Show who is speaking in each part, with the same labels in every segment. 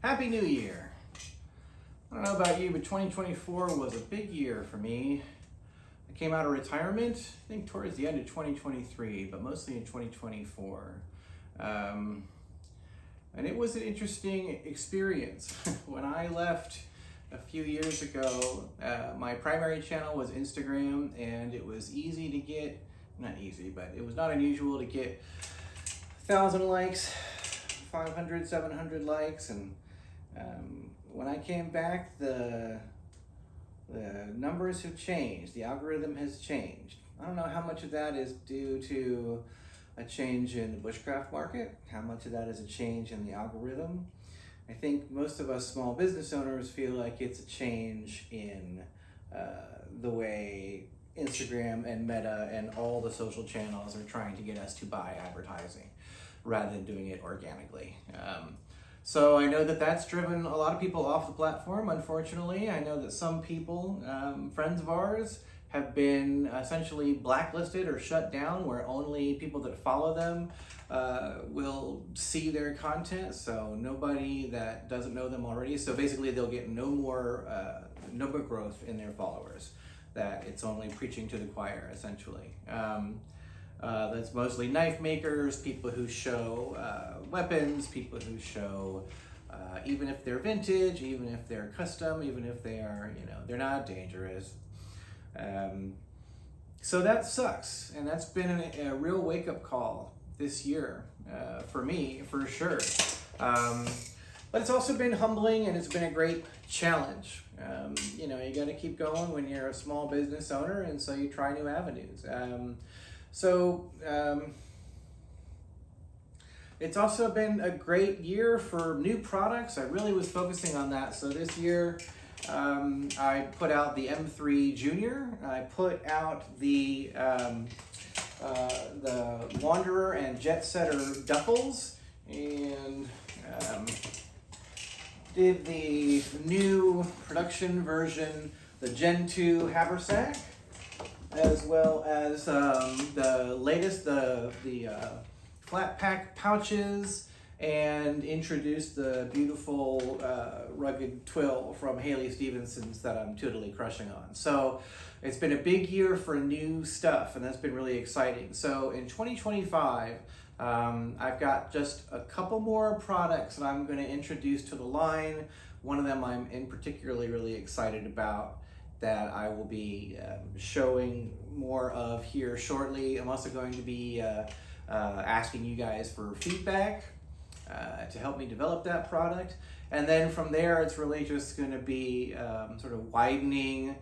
Speaker 1: Happy New Year. I don't know about you, but 2024 was a big year for me. I came out of retirement, I think towards the end of 2023, but mostly in 2024. And it was an interesting experience. When I left a few years ago, my primary channel was Instagram, and it was easy to get, not easy, but it was not unusual to get 1,000 likes, 500, 700 likes, and when I came back, the numbers have changed, the algorithm has changed. I don't know how much of that is due to a change in the bushcraft market, how much of that is a change in the algorithm. I think most of us small business owners feel like it's a change in the way Instagram and Meta and all the social channels are trying to get us to buy advertising rather than doing it organically. So I know that that's driven a lot of people off the platform, unfortunately. I know that some people, friends of ours, have been essentially blacklisted or shut down, where only people that follow them will see their content, so nobody that doesn't know them already. So basically they'll get no more growth in their followers, that it's only preaching to the choir, essentially. That's mostly knife makers, people who show weapons, people who show even if they're vintage, even if they're custom, even if they are, they're not dangerous. So that sucks, and that's been a real wake-up call this year for me, for sure. But it's also been humbling, and it's been a great challenge. You got to keep going when you're a small business owner, and so you try new avenues. It's also been a great year for new products. I really was focusing on that. So this year, I put out the M3 Junior. I put out the Wanderer and Jet Setter duffels, and did the new production version, the Gen 2 haversack, as well as the latest, the flat pack pouches, and introduced the beautiful rugged twill from Haley Stevenson's that I'm totally crushing on. So it's been a big year for new stuff, and that's been really exciting. So in 2025, I've got just a couple more products that I'm going to introduce to the line. One of them I'm in particularly really excited about, that I will be showing more of here shortly. I'm also going to be asking you guys for feedback to help me develop that product. And then from there, it's really just going to be sort of widening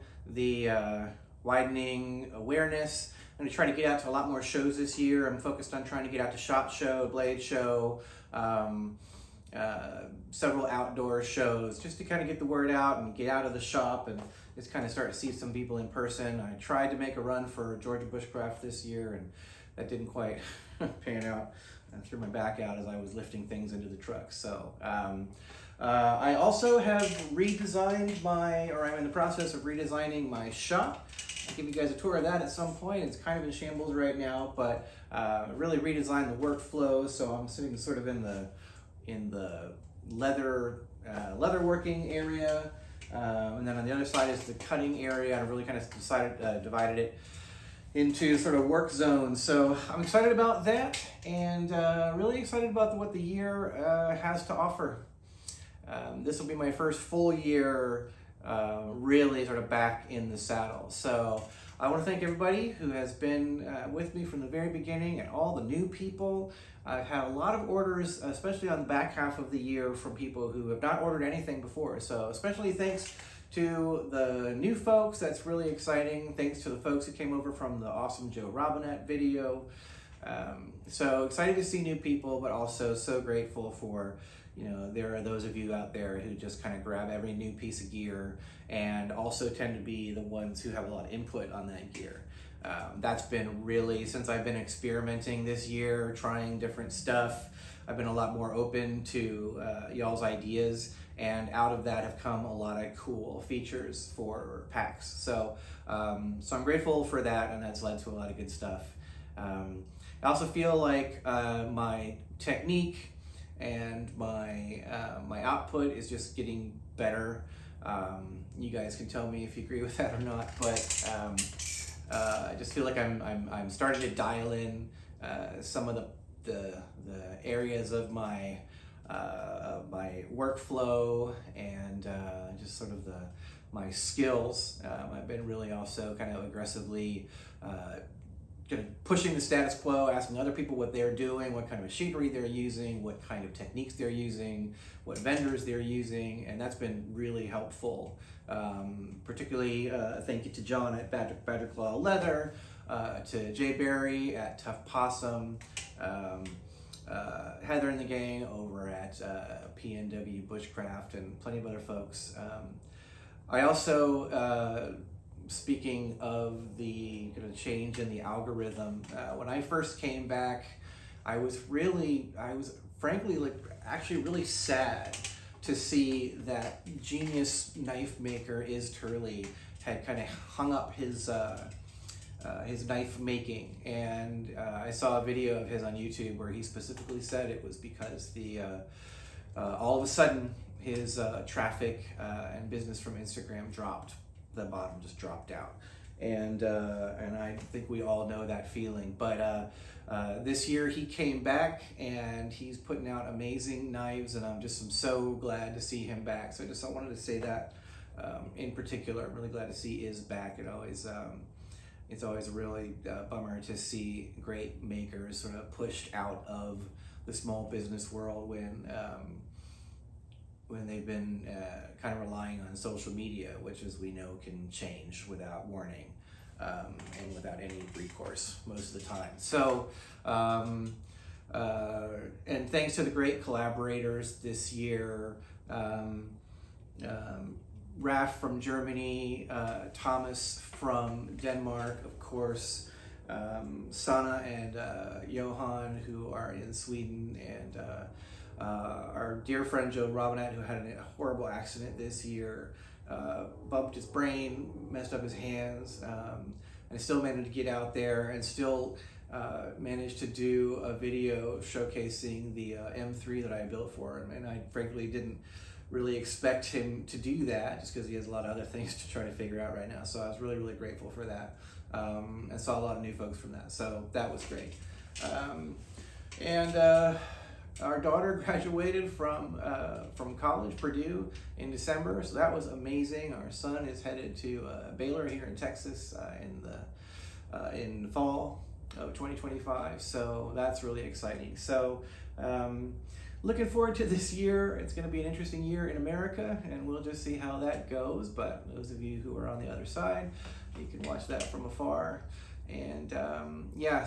Speaker 1: awareness. I'm going to try to get out to a lot more shows this year. I'm focused on trying to get out to SHOT Show, Blade Show, several outdoor shows, just to kind of get the word out and get out of the shop and just kind of start to see some people in person. I tried to make a run for Georgia Bushcraft this year, and that didn't quite pan out. I threw my back out as I was lifting things into the truck. So I also have redesigned I'm in the process of redesigning my shop. I'll give you guys a tour of that at some point. It's kind of in shambles right now, but really redesigned the workflow. So I'm sitting sort of in the leather working area, and then on the other side is the cutting area. I really kind of divided it into sort of work zones. So I'm excited about that, and really excited about what the year has to offer. This will be my first full year really sort of back in the saddle. So I want to thank everybody who has been with me from the very beginning, and all the new people. I've had a lot of orders, especially on the back half of the year, from people who have not ordered anything before. So especially thanks to the new folks. That's really exciting. Thanks to the folks who came over from the awesome Joe Robinette video. So excited to see new people, but also so grateful for, there are those of you out there who just kind of grab every new piece of gear, and also tend to be the ones who have a lot of input on that gear. That's been really, since I've been experimenting this year, trying different stuff, I've been a lot more open to y'all's ideas, and out of that have come a lot of cool features for packs. So I'm grateful for that, and that's led to a lot of good stuff. I also feel like my technique and my output is just getting better. You guys can tell me if you agree with that or not, but I just feel like I'm starting to dial in some of the areas of my workflow and just sort of my skills. I've been really also kind of aggressively kind of pushing the status quo, asking other people what they're doing, what kind of machinery they're using, what kind of techniques they're using, what vendors they're using, and that's been really helpful. Particularly thank you to John at Badger Claw Leather, to Jay Berry at Tough Possum, Heather and the gang over at PNW Bushcraft, and plenty of other folks. I also, speaking of the kind of change in the algorithm, when I first came back, I was frankly actually really sad to see that genius knife maker Is Turley had kind of hung up his knife making, and I saw a video of his on YouTube where he specifically said it was because all of a sudden his traffic and business from Instagram dropped. The bottom just dropped out, and I think we all know that feeling. But this year he came back and he's putting out amazing knives, and I'm so glad to see him back. So I wanted to say that in particular. I'm really glad to see Is back. It's always a really bummer to see great makers sort of pushed out of the small business world when they've been kind of relying on social media, which, as we know, can change without warning and without any recourse most of the time. So, and thanks to the great collaborators this year, Raf from Germany, Thomas from Denmark, of course, Sana and Johan, who are in Sweden, and our dear friend Joe Robinette, who had a horrible accident this year, bumped his brain, messed up his hands, and still managed to get out there and still managed to do a video showcasing the M3 that I built for him. And I frankly didn't really expect him to do that, just because he has a lot of other things to try to figure out right now. So I was really, really grateful for that, and saw a lot of new folks from that. So that was great. Our daughter graduated from college, Purdue, in December, so that was amazing. Our son is headed to Baylor here in Texas in the fall of 2025, so that's really exciting. So looking forward to this year. It's going to be an interesting year in America, and we'll just see how that goes. But those of you who are on the other side, you can watch that from afar. And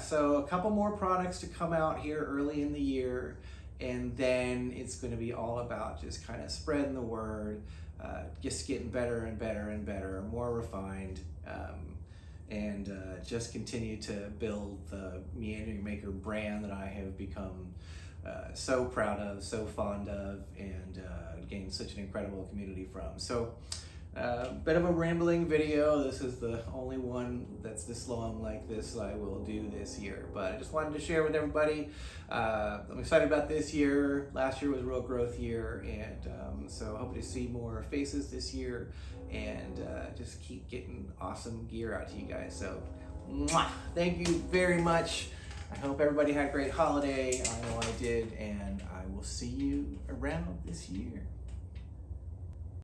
Speaker 1: so a couple more products to come out here early in the year. And then it's going to be all about just kind of spreading the word, just getting better and better and better, more refined, and just continue to build the Meandering Maker brand that I have become so proud of, so fond of, and gained such an incredible community from. So, bit of a rambling video. This is the only one that's this long like this I will do this year, but I just wanted to share with everybody. I'm excited about this year. Last year was a real growth year, and so hoping to see more faces this year, and just keep getting awesome gear out to you guys. So thank you very much. I hope everybody had a great holiday. I know I did, and I will see you around this year.